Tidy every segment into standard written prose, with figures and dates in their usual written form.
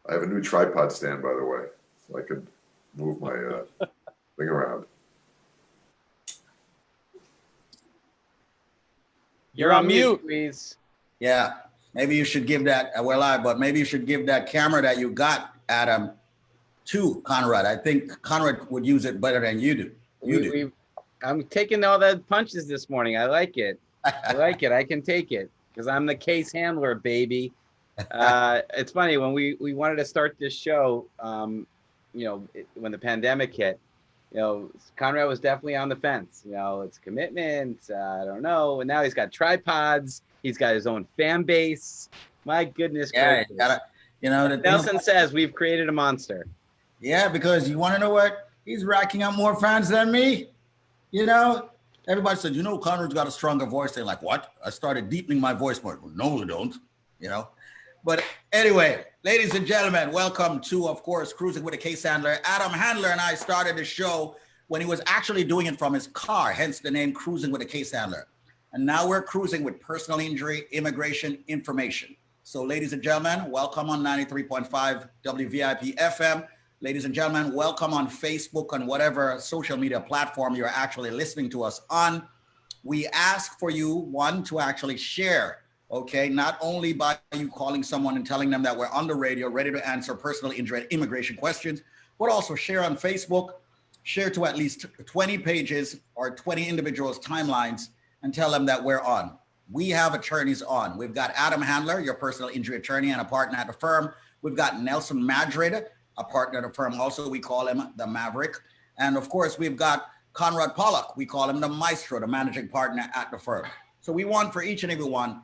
I have a new tripod stand, by the way, so I could move my thing around. You're on mute, please. Yeah, maybe you should give that, we're live, but maybe you should give that camera that you got, Adam, to Conrad. I think Conrad would use it better than you do. I'm taking all the punches this morning. I like it. I like it. I can take it because I'm the case handler, baby. It's funny, when we wanted to start this show, when the pandemic hit, Conrad was definitely on the fence. It's commitment. I don't know. And now he's got tripods. He's got his own fan base. My goodness gracious. Nelson says we've created a monster. Yeah, because you want to know what? He's racking up more fans than me. Everybody said, Conrad's got a stronger voice. They're like, what? I started deepening my voice more. No, you don't. But anyway, ladies and gentlemen, welcome to, of course, Cruising with a Case Handler. Adam Handler and I started the show when he was actually doing it from his car, hence the name Cruising with a Case Handler. And now we're cruising with personal injury, immigration information. So ladies and gentlemen, welcome on 93.5 WVIP FM. Ladies and gentlemen, welcome on Facebook and whatever social media platform you're actually listening to us on. We ask for you, one, to actually share, okay? Not only by you calling someone and telling them that we're on the radio, ready to answer personal injury and immigration questions, but also share on Facebook, share to at least 20 pages or 20 individuals' timelines and tell them that we're on. We have attorneys on. We've got Adam Handler, your personal injury attorney and a partner at the firm. We've got Nelson Madrid, a partner at the firm. Also, we call him the Maverick. And of course, we've got Conrad Pollack. We call him the Maestro, the managing partner at the firm. So we want for each and every one,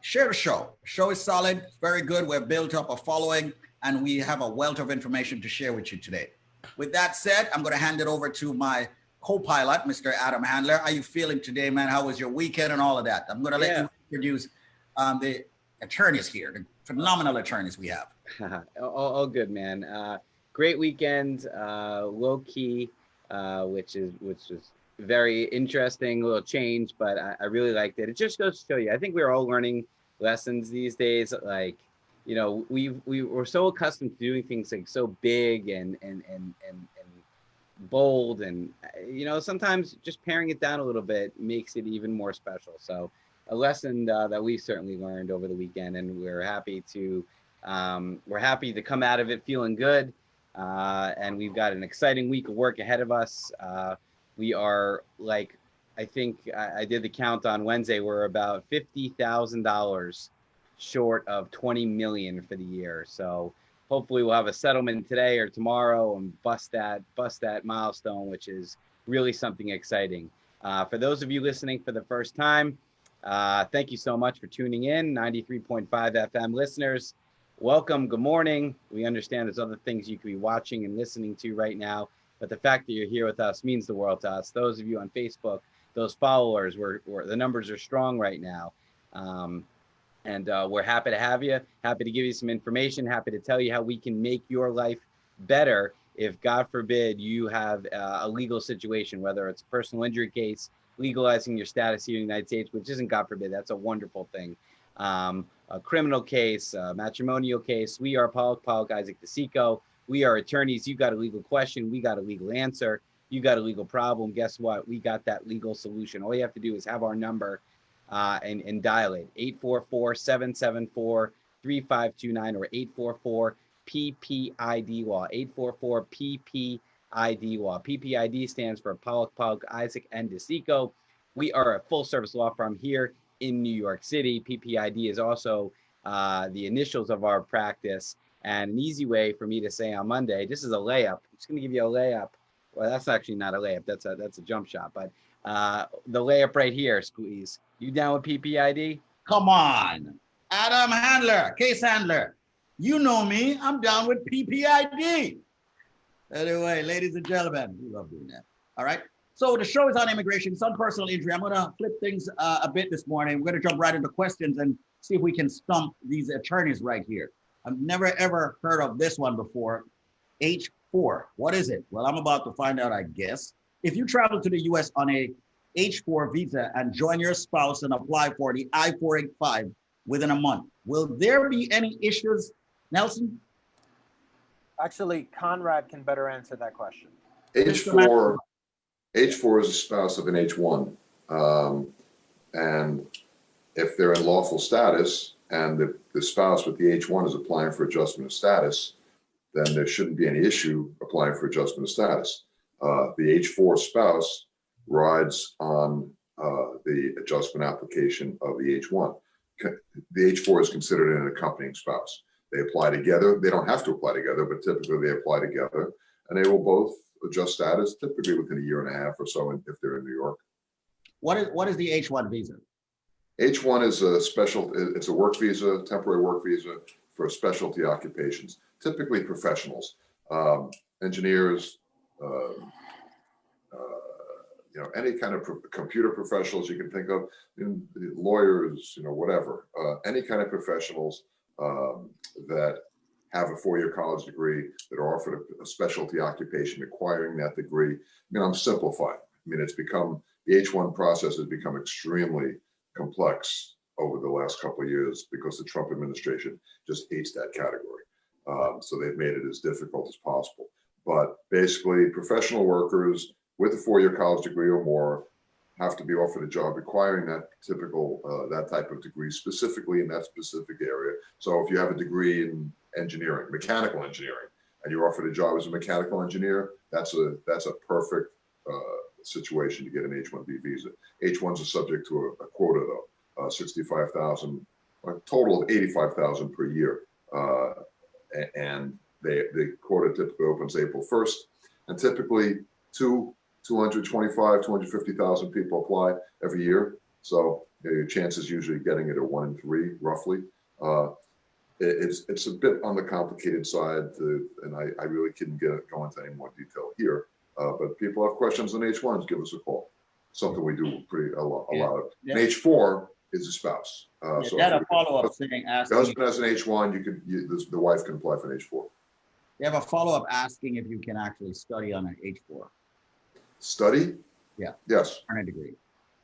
share the show. The show is solid, very good. We've built up a following and we have a wealth of information to share with you today. With that said, I'm going to hand it over to my co-pilot, Mr. Adam Handler. How are you feeling today, man? How was your weekend and all of that? I'm going to let you introduce the attorneys here, the phenomenal attorneys we have. all good, man. Great weekend, low key, which was very interesting, a little change, but I really liked it. It just goes to show you, I think we're all learning lessons these days. Like, we were so accustomed to doing things like so big and bold, and sometimes just paring it down a little bit makes it even more special. So a lesson that we certainly learned over the weekend, and we're happy to come out of it feeling good, and we've got an exciting week of work ahead of us. We are, like, I think I did the count on Wednesday, we're about $50,000 short of 20 million for the year. So hopefully we'll have a settlement today or tomorrow and bust that milestone, which is really something exciting. For those of you listening for the first time, thank you so much for tuning in. 93.5 FM listeners, welcome. Good morning. We understand there's other things you could be watching and listening to right now, but the fact that you're here with us means the world to us. Those of you on Facebook, those followers, the numbers are strong right now. And we're happy to have you, happy to give you some information, happy to tell you how we can make your life better if, God forbid, you have a legal situation, whether it's a personal injury case, legalizing your status here in the United States, which isn't, God forbid, that's a wonderful thing. A criminal case, a matrimonial case. We are Pollack, Isaac DeSico. We are attorneys. You got a legal question, we got a legal answer. You got a legal problem, guess what? We got that legal solution. All you have to do is have our number and dial it, 844-774-3529 or 844-PPID-WALL, 844-PPID-WALL. PPID stands for Pollack, Isaac, and DeSico. We are a full-service law firm here in New York City. PPID is also the initials of our practice, and an easy way for me to say on Monday, this is a layup. I'm just going to give you a layup. Well, that's actually not a layup. That's a jump shot. But the layup right here, Squeeze. You down with PPID? Come on. Adam Handler, case handler. You know me. I'm down with PPID. Anyway, ladies and gentlemen, we love doing that. All right. So the show is on immigration, some personal injury. I'm going to flip things a bit this morning. We're going to jump right into questions and see if we can stump these attorneys right here. I've never, ever heard of this one before. H4. What is it? Well, I'm about to find out, I guess. If you travel to the U.S. on a H4 visa and join your spouse and apply for the I-485 within a month, will there be any issues, Nelson? Actually, Conrad can better answer that question. H4 is a spouse of an H1. And if they're in lawful status and the spouse with the H1 is applying for adjustment of status, then there shouldn't be any issue applying for adjustment of status. The H4 spouse rides on the adjustment application of the H1. The H4 is considered an accompanying spouse. They apply together. They don't have to apply together, but typically they apply together, and they will both adjust status typically within a year and a half or so if they're in New York. What is the H1 visa? H1 is a special, it's a work visa, temporary work visa for specialty occupations, typically professionals, engineers, any kind of computer professionals you can think of, lawyers, whatever, any kind of professionals that have a 4-year college degree that are offered a specialty occupation requiring that degree. I'm simplifying. It's become, the H1 process has become extremely complex over the last couple of years because the Trump administration just hates that category. So they've made it as difficult as possible. But basically, professional workers with a 4-year college degree or more have to be offered a job requiring that that type of degree specifically in that specific area. So if you have a degree in engineering, mechanical engineering, and you're offered a job as a mechanical engineer, that's a perfect situation to get an H-1B visa. H-1s are subject to a quota though, 65,000, a total of 85,000 per year. And the quota typically opens April 1st, and typically 250,000 people apply every year. So your chances usually getting it are 1 in 3, roughly. It's a bit on the complicated side, and I really couldn't go into any more detail here. But people have questions on H1s, give us a call. Something we do a lot of. Yeah. And H4 is a spouse. So you had a follow-up saying, the husband has an H1, the wife can apply for an H4. You have a follow-up asking if you can actually study on an H4. Study? Yeah. Yes. Earn a degree.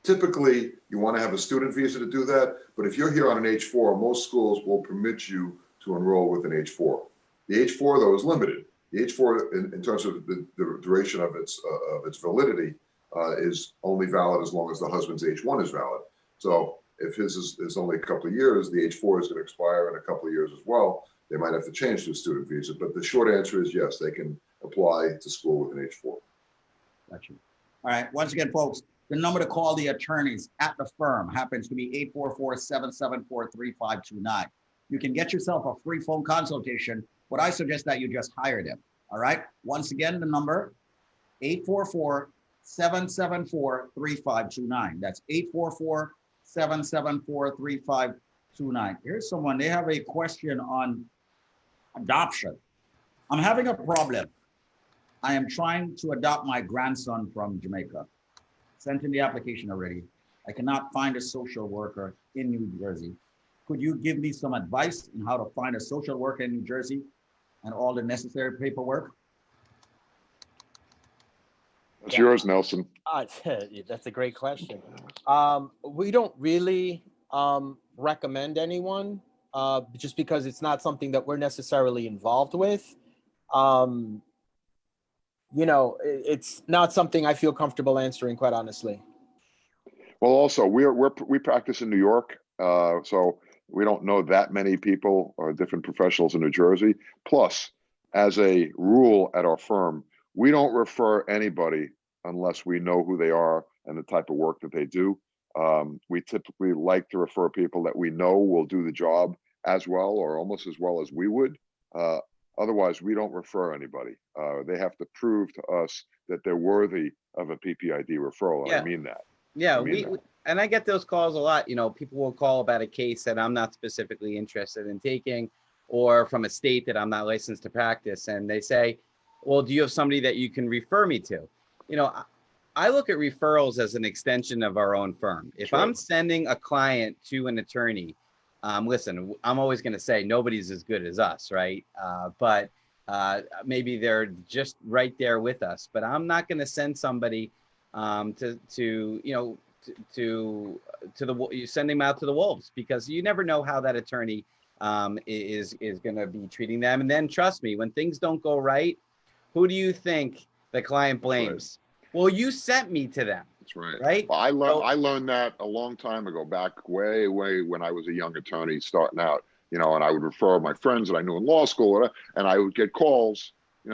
Typically, you want to have a student visa to do that, but if you're here on an H4, most schools will permit you to enroll with an H4. The H4, though, is limited. The H4, in terms of the duration of its validity, is only valid as long as the husband's H1 is valid. So if his is only a couple of years, the H4 is going to expire in a couple of years as well. They might have to change to a student visa, but the short answer is yes, they can apply to school with an H4. Gotcha. All right. Once again, folks, the number to call the attorneys at the firm happens to be 844-774-3529. You can get yourself a free phone consultation, but I suggest that you just hire them. All right. Once again, the number 844-774-3529. That's 844-774-3529. Here's someone, they have a question on adoption. I'm having a problem. I am trying to adopt my grandson from Jamaica. Sent in the application already. I cannot find a social worker in New Jersey. Could you give me some advice on how to find a social worker in New Jersey and all the necessary paperwork? It's yours, Nelson. That's a great question. We don't really recommend anyone just because it's not something that we're necessarily involved with. It's not something I feel comfortable answering, quite honestly. Well, also we practice in New York, so we don't know that many people or different professionals in New Jersey. Plus, as a rule at our firm, we don't refer anybody unless we know who they are and the type of work that they do. We typically like to refer people that we know will do the job as well or almost as well as we would. Otherwise, we don't refer anybody. They have to prove to us that they're worthy of a PPID referral. Yeah. I mean that. Yeah, and I get those calls a lot. People will call about a case that I'm not specifically interested in taking, or from a state that I'm not licensed to practice, and they say, well, do you have somebody that you can refer me to? I look at referrals as an extension of our own firm. If Sure. I'm sending a client to an attorney, listen, I'm always going to say nobody's as good as us, right? But maybe they're just right there with us. But I'm not going to send somebody you send them out to the wolves, because you never know how that attorney is going to be treating them. And then trust me, when things don't go right, who do you think the client blames? Well, you sent me to them. That's right. Right. Well, I learned that a long time ago, back way when I was a young attorney starting out, and I would refer my friends that I knew in law school, and I would get calls,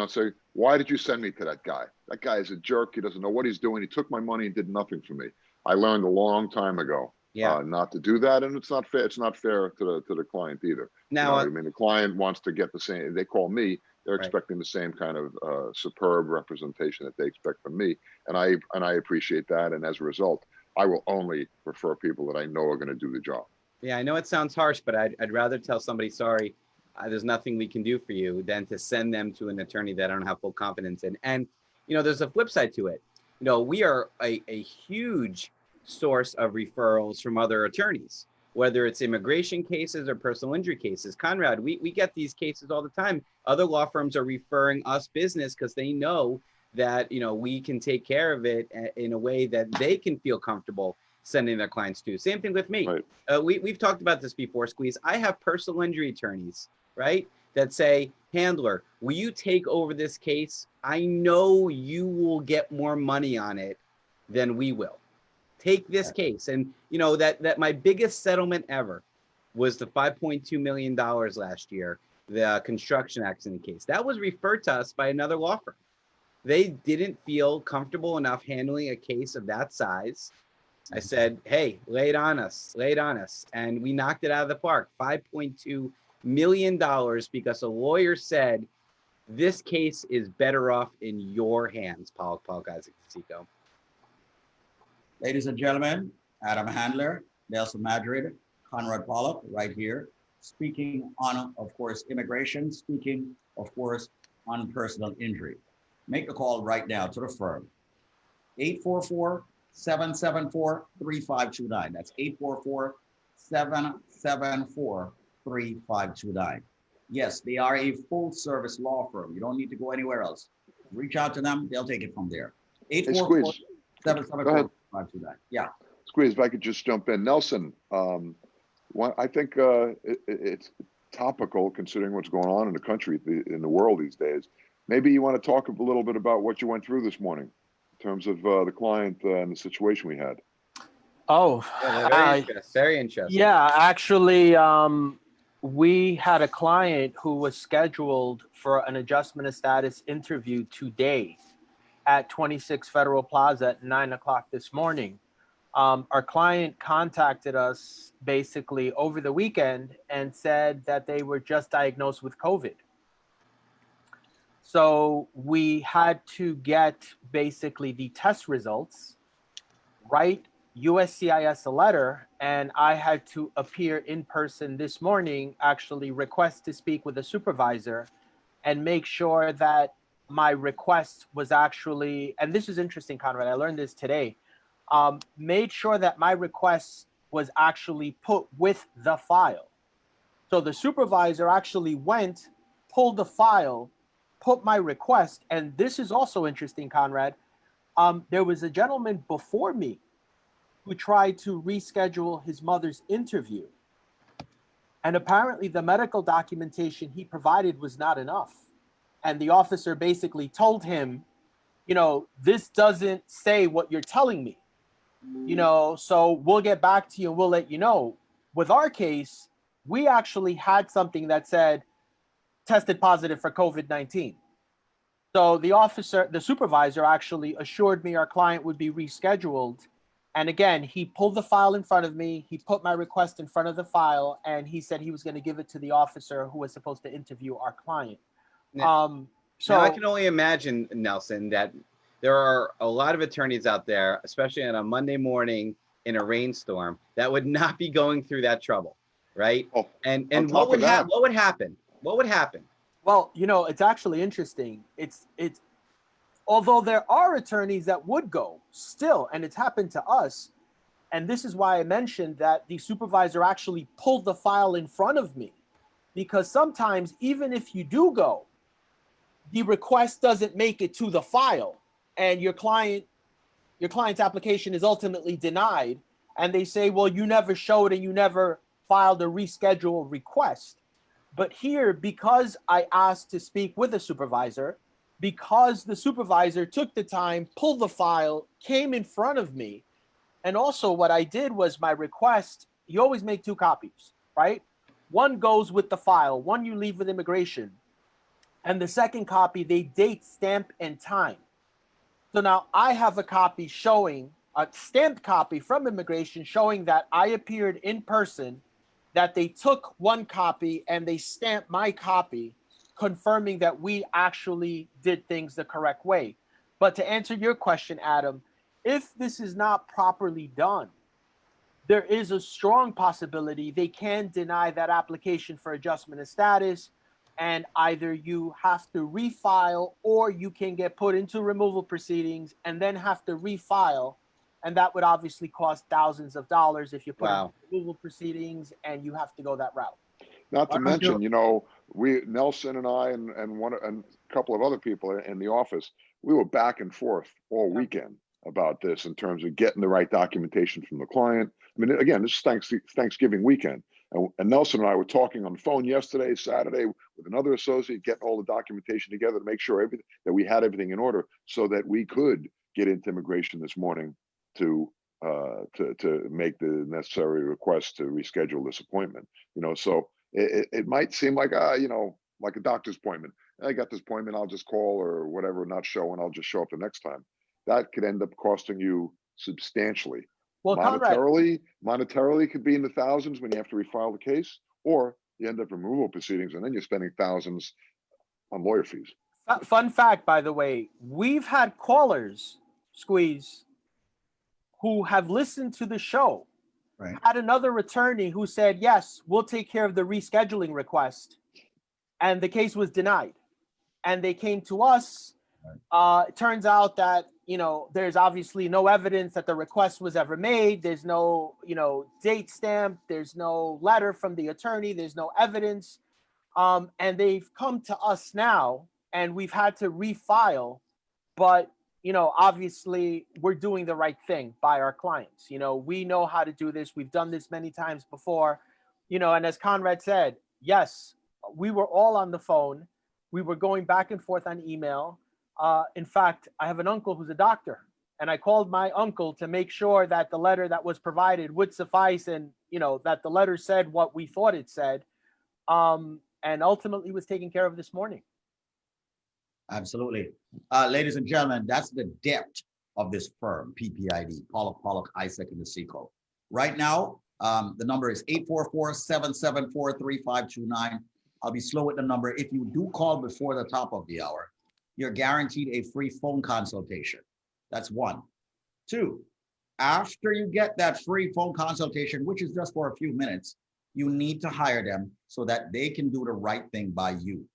say, why did you send me to that guy? That guy is a jerk. He doesn't know what he's doing. He took my money and did nothing for me. I learned a long time ago not to do that, and it's not fair. It's not fair to the client either. Now, I mean, the client wants to get the same. They call me. They're expecting the same kind of superb representation that they expect from me, and I appreciate that. And as a result, I will only refer people that I know are going to do the job. Yeah, I know it sounds harsh, but I'd rather tell somebody, sorry, there's nothing we can do for you, than to send them to an attorney that I don't have full confidence in. And there's a flip side to it. We are a huge source of referrals from other attorneys, whether it's immigration cases or personal injury cases. Conrad, we get these cases all the time. Other law firms are referring us business because they know that, we can take care of it in a way that they can feel comfortable sending their clients to. Same thing with me. Right. We've talked about this before, Squeeze. I have personal injury attorneys, right, that say, handler, will you take over this case? I know you will get more money on it than we will. Take this case. And that my biggest settlement ever was the $5.2 million last year, the construction accident case. That was referred to us by another law firm. They didn't feel comfortable enough handling a case of that size. I said, hey, lay it on us. And we knocked it out of the park. $5.2 million because a lawyer said, this case is better off in your hands, Pollack, Isaac, Seco. Ladies and gentlemen, Adam Handler, Nelson Madrid, Conrad Pollack, right here, speaking on, of course, immigration, speaking, of course, on personal injury. Make a call right now to the firm. 844-774-3529. That's 844-774-3529. Yes, they are a full service law firm. You don't need to go anywhere else. Reach out to them. They'll take it from there. 844-774-3529. Yeah. Squeeze, if I could just jump in. Nelson, I think it's topical considering what's going on in the country, in the world these days. Maybe you want to talk a little bit about what you went through this morning in terms of the client and the situation we had. Oh, yeah, very interesting. Yeah, actually, we had a client who was scheduled for an adjustment of status interview today at 26 Federal Plaza at 9 o'clock this morning. Our client contacted us basically over the weekend and said that they were just diagnosed with COVID. So we had to get basically the test results, write USCIS a letter, and I had to appear in person this morning, actually request to speak with a supervisor and make sure that my request was actually, and this is interesting, Conrad, I learned this today, made sure that my request was actually put with the file. So the supervisor actually went, pulled the file, put my request, and this is also interesting, Conrad. There was a gentleman before me who tried to reschedule his mother's interview. And apparently the medical documentation he provided was not enough. And the officer basically told him, this doesn't say what you're telling me, so we'll get back to you and we'll let you know. With our case, we actually had something that said tested positive for COVID-19. So the supervisor actually assured me our client would be rescheduled. And again, he pulled the file in front of me. He put my request in front of the file, and he said he was going to give it to the officer who was supposed to interview our client. Now I can only imagine, Nelson, that there are a lot of attorneys out there, especially on a Monday morning in a rainstorm, that would not be going through that trouble, right? Oh, and what would happen? What would happen? Well, it's actually interesting. It's although there are attorneys that would go still, and it's happened to us. And this is why I mentioned that the supervisor actually pulled the file in front of me, because sometimes even if you do go, the request doesn't make it to the file, and your client's application is ultimately denied. And they say, well, you never showed and you never filed a reschedule request. But here, because I asked to speak with a supervisor, because the supervisor took the time, pulled the file, came in front of me, and also what I did was my request, you always make 2 copies, right? One goes with the file, one you leave with immigration, and the second copy, they date, stamp, and time. So now I have a copy showing, a stamped copy from immigration showing that I appeared in person, that they took 1 copy and they stamped my copy, confirming that we actually did things the correct way. But to answer your question, Adam, if this is not properly done, there is a strong possibility they can deny that application for adjustment of status, and either you have to refile or you can get put into removal proceedings and then have to refile. And that would obviously cost thousands of dollars if you put Wow. in removal proceedings and you have to go that route. Not to Why don't you- mention, Nelson and I and a couple of other people in the office, we were back and forth all weekend about this in terms of getting the right documentation from the client. I mean, again, this is Thanksgiving weekend. And Nelson and I were talking on the phone yesterday, Saturday, with another associate, getting all the documentation together to make sure that we had everything in order so that we could get into immigration this morning to make the necessary request to reschedule this appointment. So it might seem like like a doctor's appointment. I got this appointment, I'll just call or whatever, not show, and I'll just show up the next time. That could end up costing you substantially. Well, Conrad, Monetarily could be in the thousands when you have to refile the case, or you end up removal proceedings and then you're spending thousands on lawyer fees. fun fact, by the way, we've had callers, Squeeze, who have listened to the show, Right. had another attorney who said, yes, we'll take care of the rescheduling request. And the case was denied. And they came to us. It turns out that, there's obviously no evidence that the request was ever made. There's no, date stamp. There's no letter from the attorney. There's no evidence. And they've come to us now and we've had to refile. But, obviously we're doing the right thing by our clients. We know how to do this. We've done this many times before, and as Conrad said, yes, we were all on the phone. We were going back and forth on email. In fact, I have an uncle who's a doctor, and I called my uncle to make sure that the letter that was provided would suffice and, that the letter said what we thought it said, and ultimately was taken care of this morning. Absolutely. Ladies and gentlemen, that's the depth of this firm, PPID, Pollack, Isaac, and DeSico. Right now, the number is 844-774-3529. I'll be slow with the number. If you do call before the top of the hour, you're guaranteed a free phone consultation. That's 1. 2, after you get that free phone consultation, which is just for a few minutes, you need to hire them so that they can do the right thing by you,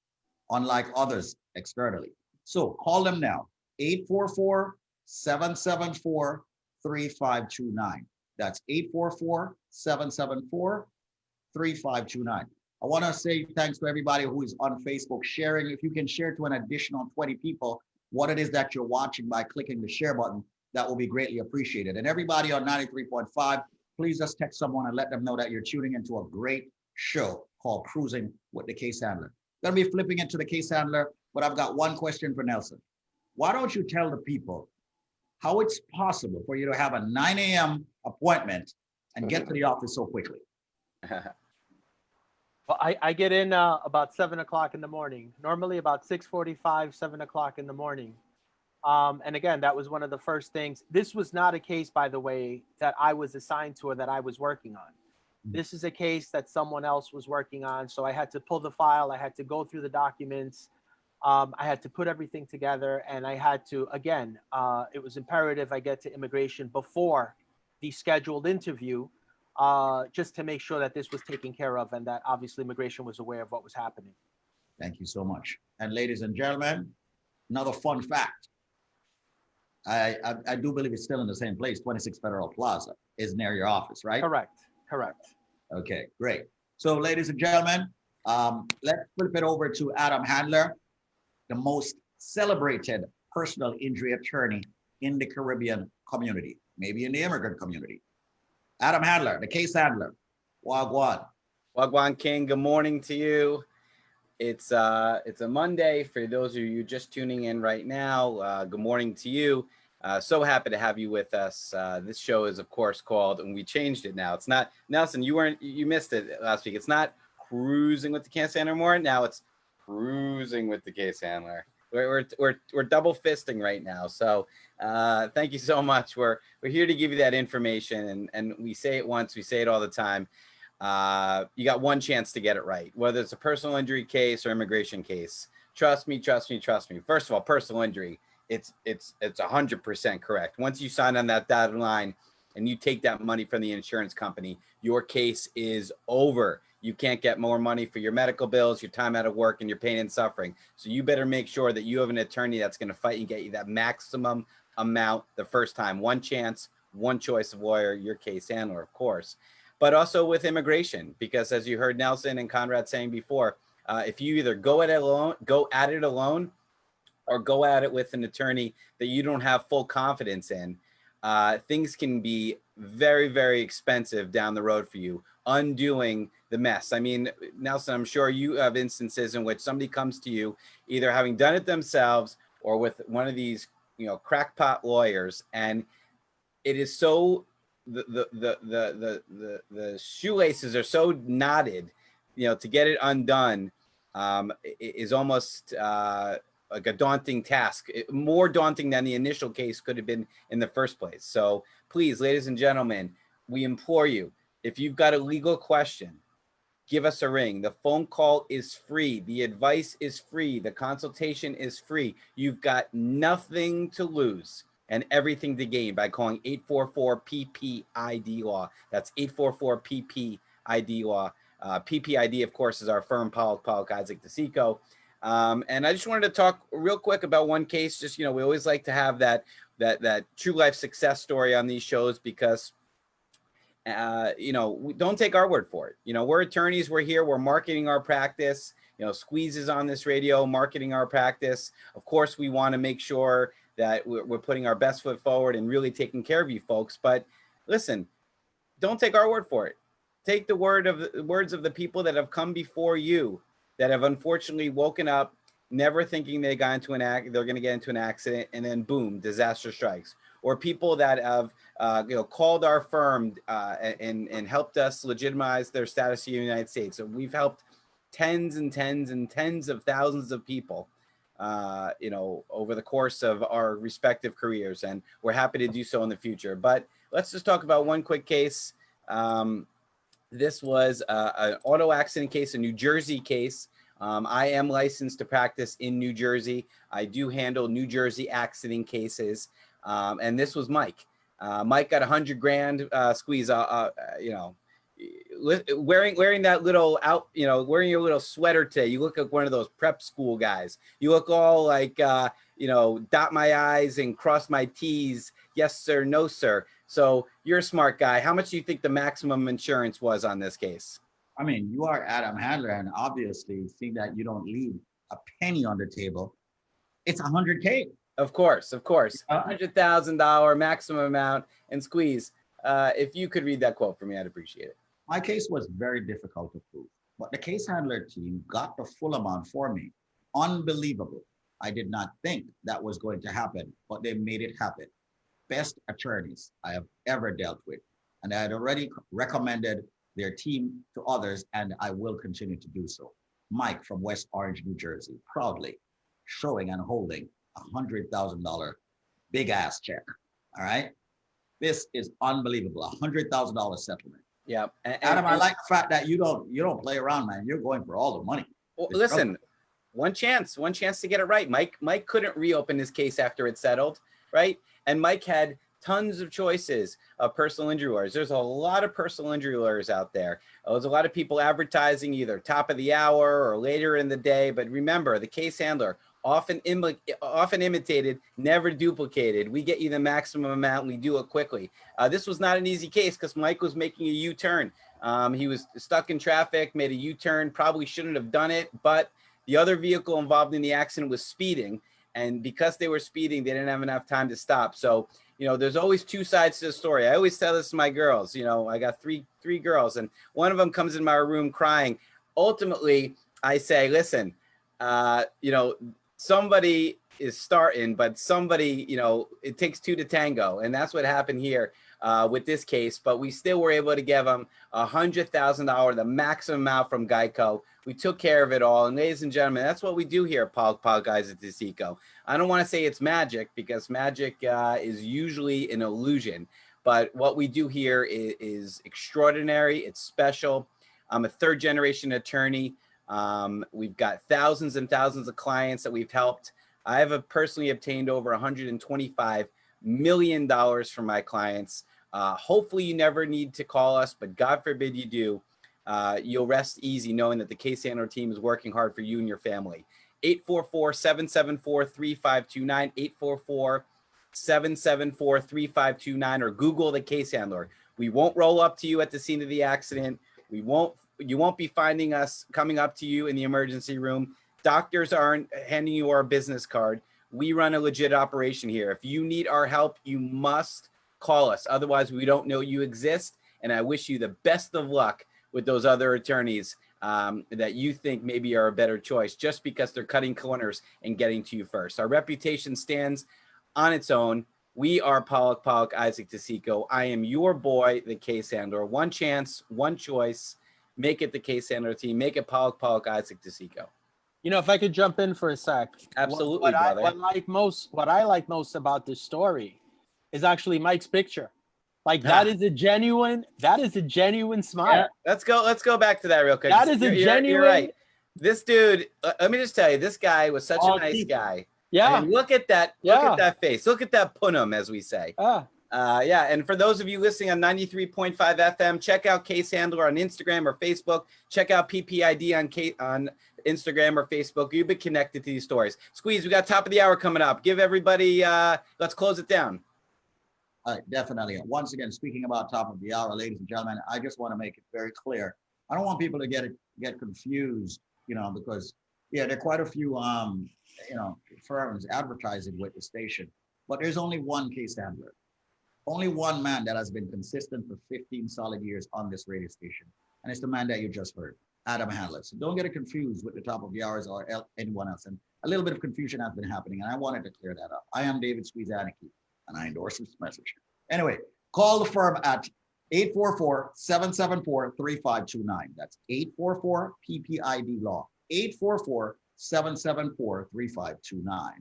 unlike others externally. So call them now, 844-774-3529. That's 844-774-3529. I want to say thanks to everybody who is on Facebook sharing. If you can share to an additional 20 people what it is that you're watching by clicking the share button, that will be greatly appreciated. And everybody on 93.5, please just text someone and let them know that you're tuning into a great show called Cruising with the Case Handler. Going to be flipping into the case handler, but I've got one question for Nelson. Why don't you tell the people how it's possible for you to have a 9 a.m. appointment and get to the office so quickly? Well, I get in about 7 o'clock in the morning, normally about 6:45, 7 o'clock in the morning. And again, that was one of the first things. This was not a case, by the way, that I was assigned to or that I was working on. This is a case that someone else was working on. So I had to pull the file. I had to go through the documents. I had to put everything together. And I had to, again, it was imperative I get to immigration before the scheduled interview, just to make sure that this was taken care of and that obviously immigration was aware of what was happening. Thank you so much. And ladies and gentlemen, another fun fact. I do believe it's still in the same place, 26 Federal Plaza is near your office, right? Correct. Okay, great. So ladies and gentlemen, let's flip it over to Adam Handler, the most celebrated personal injury attorney in the Caribbean community, maybe in the immigrant community. Adam Handler, the case handler. Wagwan. Wagwan King, good morning to you. It's a Monday for those of you just tuning in right now. Good morning to you. So happy to have you with us. This show is, of course, called, and we changed it now. It's not, Nelson, you missed it last week. It's not Cruising with the Case Handler anymore. Now it's Cruising with the Case Handler. We're double fisting right now. So thank you so much. We're here to give you that information, and we say it once, we say it all the time. You got one chance to get it right, whether it's a personal injury case or immigration case. Trust me. First of all, personal injury, it's 100% correct. Once you sign on that dotted line and you take that money from the insurance company, your case is over. You can't get more money for your medical bills, your time out of work, and your pain and suffering. So you better make sure that you have an attorney that's going to fight and get you that maximum amount the first time. One chance, one choice of lawyer, your case handler, of course. But also with immigration, because as you heard Nelson and Conrad saying before, if you either go at it alone, or go at it with an attorney that you don't have full confidence in, things can be very, very expensive down the road for you, undoing the mess. I mean, Nelson, I'm sure you have instances in which somebody comes to you, either having done it themselves or with one of these, crackpot lawyers, and it is so the shoelaces are so knotted, to get it undone is almost like a daunting task, more daunting than the initial case could have been in the first place. So please, ladies and gentlemen, we implore you, if you've got a legal question, give us a ring. The phone call is free. The advice is free. The consultation is free. You've got nothing to lose and everything to gain by calling 844-PPID-LAW. That's 844-PPID-LAW. PPID, of course, is our firm, Pollack, Isaac DeSico. And I just wanted to talk real quick about one case. Just, we always like to have that true life success story on these shows because, we don't take our word for it. We're attorneys. We're here. We're marketing our practice. Squeeze is on this radio, marketing our practice. Of course, we want to make sure that we're putting our best foot forward and really taking care of you folks. But listen, don't take our word for it. Take the words of the people that have come before you, that have unfortunately woken up, never thinking they're going to get into an accident, and then boom, disaster strikes. Or people that have called our firm and helped us legitimize their status in the United States. So we've helped tens and tens and tens of thousands of people over the course of our respective careers, and we're happy to do so in the future. But let's just talk about one quick case. This was an auto accident case, a New Jersey case. I am licensed to practice in New Jersey. I do handle New Jersey accident cases. And this was Mike. Mike got $100,000 squeeze, wearing that little wearing your little sweater today. You look like one of those prep school guys. You look all like, dot my I's and cross my T's. Yes, sir. No, sir. So you're a smart guy. How much do you think the maximum insurance was on this case? I mean, you are Adam Handler, and obviously, seeing that you don't leave a penny on the table, it's $100K. Of course. $100,000 maximum amount, and squeeze. If you could read that quote for me, I'd appreciate it. My case was very difficult to prove, but the case handler team got the full amount for me. Unbelievable. I did not think that was going to happen, but they made it happen. Best attorneys I have ever dealt with. And I had already recommended their team to others, and I will continue to do so. Mike from West Orange, New Jersey, proudly showing and holding $100,000 big ass check. All right. This is unbelievable. $100,000 settlement. Yeah. Adam, I like the fact that you don't play around, man. You're going for all the money. Well, listen, one chance to get it right. Mike couldn't reopen his case after it settled, right? And Mike had tons of choices of personal injury lawyers. There's a lot of personal injury lawyers out there. There's a lot of people advertising either top of the hour or later in the day. But remember, the case handler, often imitated, never duplicated. We get you the maximum amount, and we do it quickly. This was not an easy case because Mike was making a U-turn. He was stuck in traffic, made a U-turn, probably shouldn't have done it, but the other vehicle involved in the accident was speeding. And because they were speeding, they didn't have enough time to stop. So there's always two sides to the story. I always tell this to my girls. I got three girls, and one of them comes in my room crying. Ultimately, I say, listen, somebody is starting, but somebody, it takes two to tango, and that's what happened here with this case. But we still were able to give them $100,000, the maximum amount from Geico. We took care of it all, and ladies and gentlemen, that's what we do here at Pollack Guys at DeSico. I don't want to say it's magic, because magic is usually an illusion, but what we do here is extraordinary. It's special. I'm a third-generation attorney. We've got thousands and thousands of clients that we've helped. I have personally obtained over $125 million from my clients. Hopefully you never need to call us, but God forbid you do. You'll rest easy knowing that the case handler team is working hard for you and your family. 844-774-3529, 844-774-3529, or Google the case handler. We won't roll up to you at the scene of the accident. You won't be finding us coming up to you in the emergency room. Doctors aren't handing you our business card. We run a legit operation here. If you need our help, you must call us. Otherwise, we don't know you exist. And I wish you the best of luck with those other attorneys that you think maybe are a better choice, just because they're cutting corners and getting to you first. Our reputation stands on its own. We are Pollack Isaac DeSico. I am your boy, the case handler. One chance, one choice. Make it the case handler team. Make it Pollack Isaac DeSico. If I could jump in for a sec. Absolutely, brother. What I like most about this story is actually Mike's picture. That is a genuine smile. Yeah, let's go back to that real quick. That is a genuine. You're right. This dude, let me just tell you, this guy was such a nice guy. Yeah. I mean, look at that. Look at that face. Look at that punum, as we say. Yeah. And for those of you listening on 93.5 FM, check out Case Handler on Instagram or Facebook. Check out PPID on Instagram or Facebook. You've been connected to these stories. Squeeze, we got top of the hour coming up. Give everybody, let's close it down. Definitely. Once again, speaking about top of the hour, ladies and gentlemen, I just want to make it very clear. I don't want people to get confused, because there are quite a few, firms advertising with the station, but there's only one case handler, only one man that has been consistent for 15 solid years on this radio station, and it's the man that you just heard, Adam Handler. So don't get it confused with the top of the hours or anyone else. And a little bit of confusion has been happening, and I wanted to clear that up. I am David Squeeze Annakie, and I endorse this message. Anyway, call the firm at 844-774-3529. That's 844-PPID-LAW, 844-774-3529.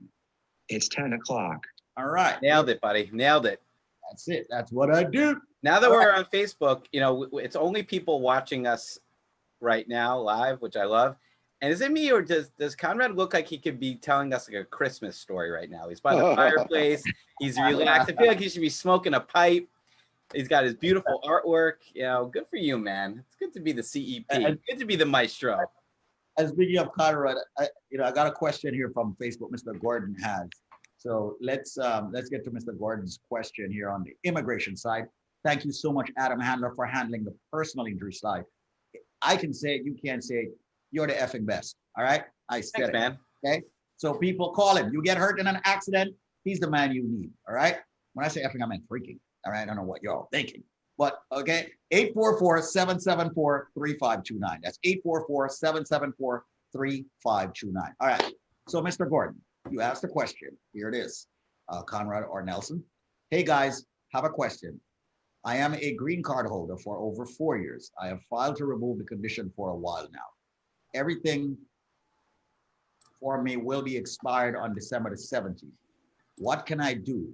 It's 10 o'clock. All right. Nailed it, buddy. Nailed it. That's it. That's what I do. Now that we're on Facebook, it's only people watching us right now live, which I love. And is it me, or does Conrad look like he could be telling us like a Christmas story right now? He's by the fireplace. He's relaxed. I feel like he should be smoking a pipe. He's got his beautiful artwork. Good for you, man. It's good to be the CEP. Good to be the maestro. As speaking of Conrad, I got a question here from Facebook. Mr. Gordon has. So let's get to Mr. Gordon's question here on the immigration side. Thank you so much, Adam Handler, for handling the personal injury side. I can say it. You can't say it. You're the effing best. All right. I said Thanks, it. man. Okay. So people call him. You get hurt in an accident, he's the man you need. All right. When I say effing, I meant freaking. All right. I don't know what you're all thinking. But okay. 844-774-3529. That's 844-774-3529. All right. So Mr. Gordon, you asked a question. Here it is. Conrad or Nelson. Hey guys, have a question. I am a green card holder for over 4 years. I have filed to remove the condition for a while now. Everything for me will be expired on December the 17th. What can I do?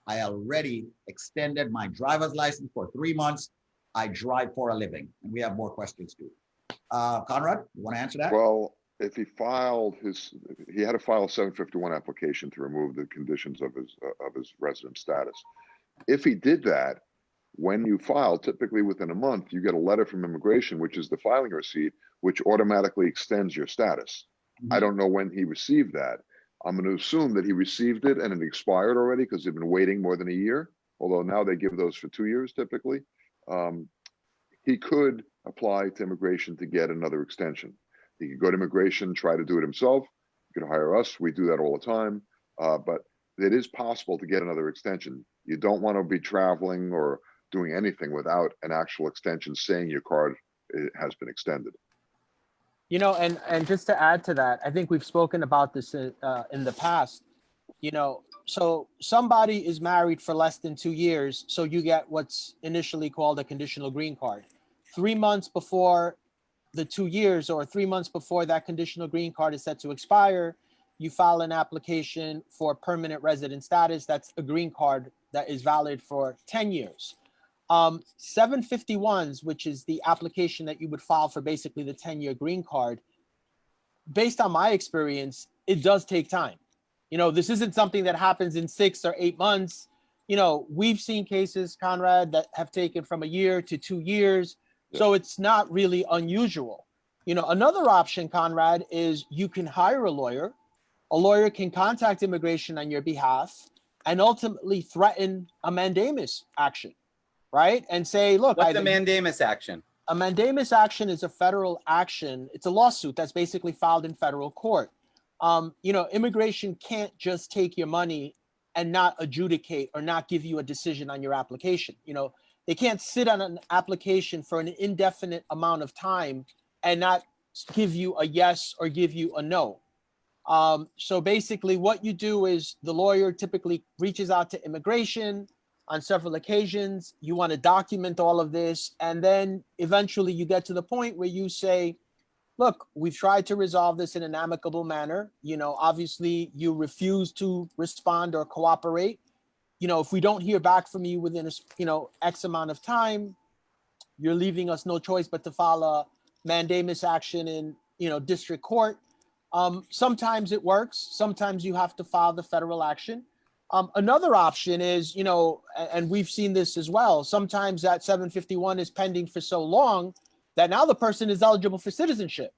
I already extended my driver's license for 3 months. I drive for a living. And we have more questions too. Conrad, you want to answer that? Well, if he had to file a 751 application to remove the conditions of his resident status. If he did that, when you file, typically within a month, you get a letter from immigration, which is the filing receipt, which automatically extends your status. I don't know when he received that. I'm going to assume that he received it and it expired already because they've been waiting more than a year. Although now they give those for 2 years typically. He could apply to immigration to get another extension. He could go to immigration, try to do it himself. He could hire us. We do that all the time. But it is possible to get another extension. You don't want to be traveling or doing anything without an actual extension saying your card has been extended. You know, and just to add to that, I think we've spoken about this in the past. You know, so somebody is married for less than 2 years, so you get what's initially called a conditional green card. 3 months before the 2 years, or 3 months before that conditional green card is set to expire, you file an application for permanent resident status. That's a green card that is valid for 10 years. 751s, which is the application that you would file for basically the 10-year green card, based on my experience, it does take time. You know, this isn't something that happens in 6 or 8 months. You know, we've seen cases, Conrad, that have taken from a year to 2 years. So it's not really unusual. You know, another option, Conrad, is you can hire a lawyer. A lawyer can contact immigration on your behalf and ultimately threaten a mandamus action, right? And say, look, What's the mandamus action? A mandamus action is a federal action. It's a lawsuit that's basically filed in federal court. You know, immigration can't just take your money and not adjudicate or not give you a decision on your application. You know, they can't sit on an application for an indefinite amount of time and not give you a yes or give you a no. So basically what you do is the lawyer typically reaches out to immigration on several occasions. You want to document all of this. And then eventually you get to the point where you say, look, we've tried to resolve this in an amicable manner. You know, obviously you refuse to respond or cooperate. You know, if we don't hear back from you within, X amount of time, you're leaving us no choice but to file a mandamus action in, district court. Sometimes it works. Sometimes you have to file the federal action. Another option is, and we've seen this as well. Sometimes that 751 is pending for so long that now the person is eligible for citizenship,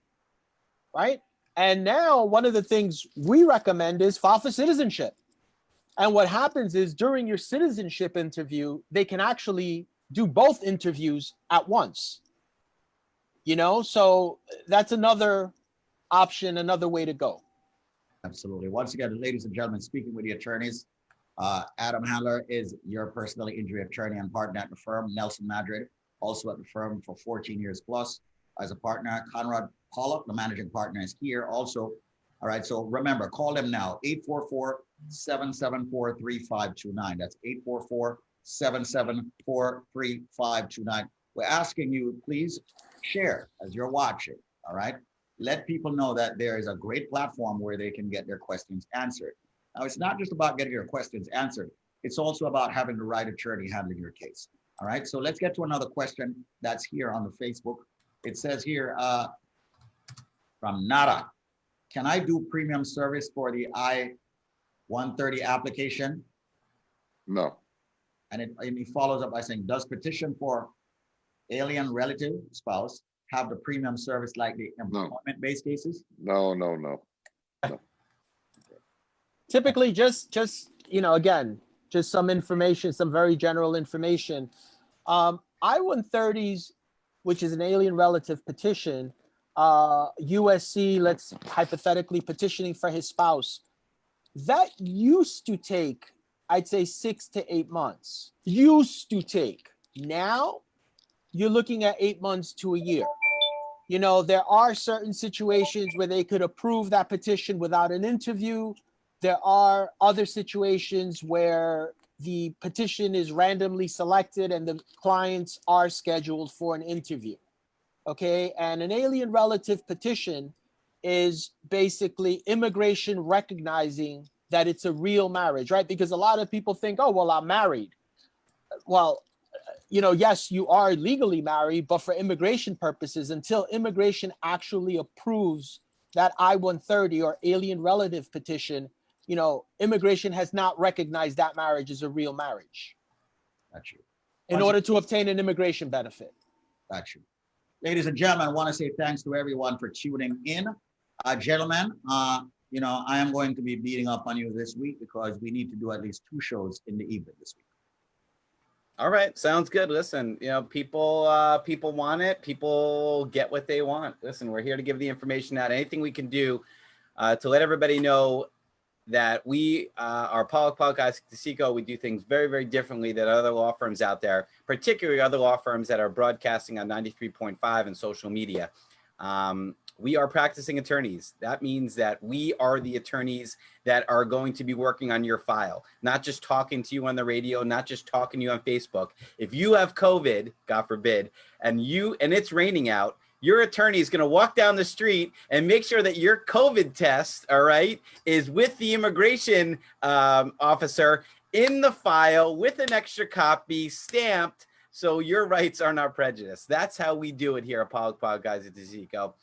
right? And now one of the things we recommend is file for citizenship. And what happens is during your citizenship interview, they can actually do both interviews at once. So that's another option, another way to go. Absolutely. Once again, ladies and gentlemen, speaking with the attorneys, Adam Handler is your personal injury attorney and partner at the firm. Nelson Madrid, also at the firm for 14 years plus as a partner. Conrad Pollack, the managing partner, is here also. All right, so remember, call them now, 844-774-3529. That's 844-774-3529. We're asking you, please share as you're watching, all right? Let people know that there is a great platform where they can get their questions answered. Now, it's not just about getting your questions answered. It's also about having the right attorney handling your case. All right, so let's get to another question that's here on the Facebook. It says here from Nara, can I do premium service for the I-130 application? No. And he follows up by saying, does petition for alien relative spouse have the premium service like the employment-based cases? No. Typically, just again, just some information, some very general information. I-130s, which is an alien relative petition, USC, let's hypothetically petitioning for his spouse, that used to take, I'd say 6 to 8 months. Used to take. Now, you're looking at 8 months to a year. There are certain situations where they could approve that petition without an interview. There are other situations where the petition is randomly selected and the clients are scheduled for an interview. Okay, and an alien relative petition is basically immigration recognizing that it's a real marriage, right? Because a lot of people think, oh, well, I'm married. Well, yes, you are legally married, but for immigration purposes, until immigration actually approves that I-130 or alien relative petition, immigration has not recognized that marriage as a real marriage. Got you. In order to obtain an immigration benefit. Got you. Ladies and gentlemen, I want to say thanks to everyone for tuning in. Gentlemen, I am going to be beating up on you this week because we need to do at least 2 shows in the evening this week. All right, sounds good. Listen, people want it. People get what they want. Listen, we're here to give the information out. Anything we can do to let everybody know that we are Pollack Podcast DeSico. We do things very, very differently than other law firms out there, particularly other law firms that are broadcasting on 93.5 and social media. We are practicing attorneys. That means that we are the attorneys that are going to be working on your file, not just talking to you on the radio, not just talking to you on Facebook. If you have COVID, God forbid, and it's raining out, your attorney is going to walk down the street and make sure that your COVID test, all right, is with the immigration officer in the file with an extra copy stamped, so your rights are not prejudiced. That's how we do it here at Pollack Podcast at DeSico.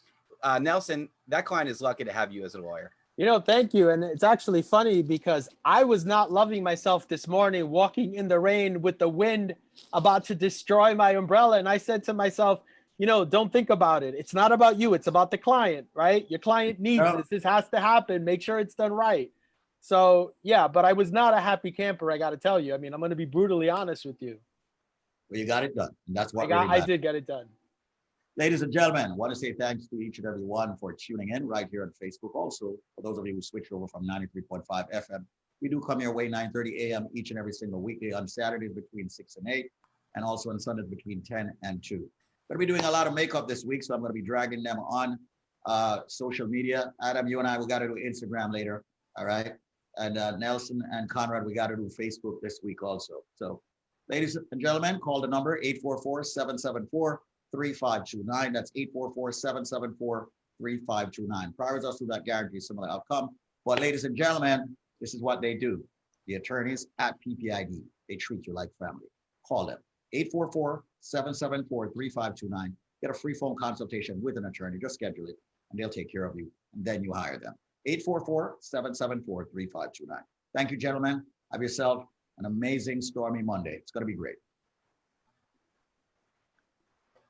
Nelson, that client is lucky to have you as a lawyer. You know, thank you. And it's actually funny because I was not loving myself this morning, walking in the rain with the wind about to destroy my umbrella. And I said to myself, you know, don't think about it. It's not about you. It's about the client, right? Your client needs this. This has to happen. Make sure it's done right. So, yeah, but I was not a happy camper, I got to tell you. I mean, I'm going to be brutally honest with you. Well, you got it done. And that's what I did get it done. Ladies and gentlemen, I want to say thanks to each and every one for tuning in right here on Facebook. Also, for those of you who switched over from 93.5 FM, we do come your way 9:30 a.m. each and every single weekday, on Saturdays between 6 and 8, and also on Sundays between 10 and 2. Going to be doing a lot of makeup this week, so I'm going to be dragging them on social media. Adam, you and I, we got to do Instagram later, all right? And Nelson and Conrad, we got to do Facebook this week also. So, ladies and gentlemen, call the number 844-774-3529. That's 844-774-3529. Prior us to that guarantee similar outcome. But ladies and gentlemen, this is what they do. The attorneys at PPID, they treat you like family. Call them, 844-774-3529. Get a free phone consultation with an attorney. Just schedule it, and they'll take care of you. And then you hire them. 844-774-3529. Thank you, gentlemen. Have yourself an amazing stormy Monday. It's going to be great.